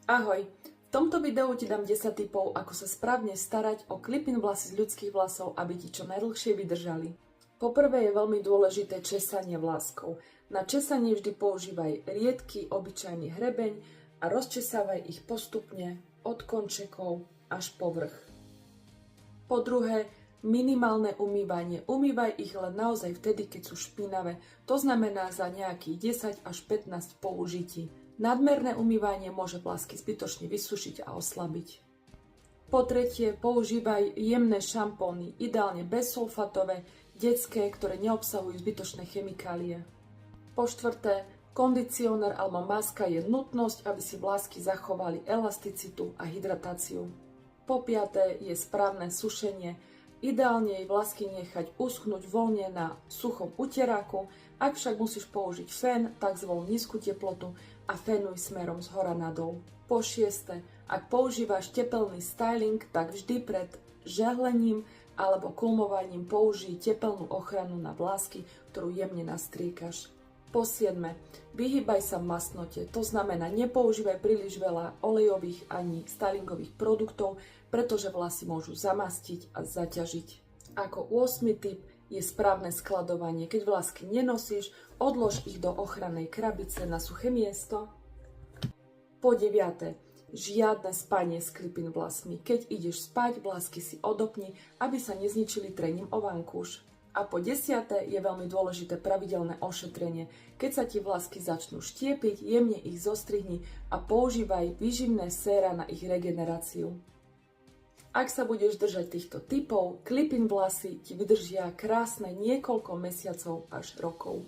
Ahoj, v tomto videu ti dám 10 tipov, ako sa správne starať o clip-in vlasy z ľudských vlasov, aby ti čo najdlhšie vydržali. Poprvé je veľmi dôležité česanie vláskov. Na česanie vždy používaj riedky, obyčajný hrebeň a rozčesávaj ich postupne od končekov až po vrch. Po druhé, minimálne umývanie. Umývaj ich len naozaj vtedy, keď sú špinavé. To znamená za nejakých 10 až 15 použití. Nadmerné umývanie môže vlásky zbytočne vysušiť a oslabiť. Po tretie, používaj jemné šampóny, ideálne bezsulfatové, detské, ktoré neobsahujú zbytočné chemikálie. Po štvrté, kondicionér alebo maska je nutnosť, aby si vlásky zachovali elasticitu a hydratáciu. Po piaté je správne sušenie. Ideálne jej vlásky nechať uschnúť voľne na suchom uteráku. Ak však musíš použiť fén, tak zvol nízku teplotu a fénuj smerom zhora nadol. Po šieste, ak používaš tepelný styling, tak vždy pred žehlením alebo kulmovaním použij tepelnú ochranu na vlásky, ktorú jemne nastriekaš. Po siedme, vyhýbaj sa masnote, to znamená nepoužívaj príliš veľa olejových ani stylingových produktov, pretože vlasy môžu zamastiť a zaťažiť. Ako 8. tip je správne skladovanie. Keď vlásky nenosíš, odlož ich do ochrannej krabice na suché miesto. Po 9. Žiadne spanie s clip-in vlasmi. Keď ideš spať, vlásky si odopni, aby sa nezničili trením o vankúš. A po 10. je veľmi dôležité pravidelné ošetrenie. Keď sa ti vlásky začnú štiepiť, jemne ich zostrihni a používaj výživné séra na ich regeneráciu. Ak sa budeš držať týchto tipov, clip-in vlasy ti vydržia krásne niekoľko mesiacov až rokov.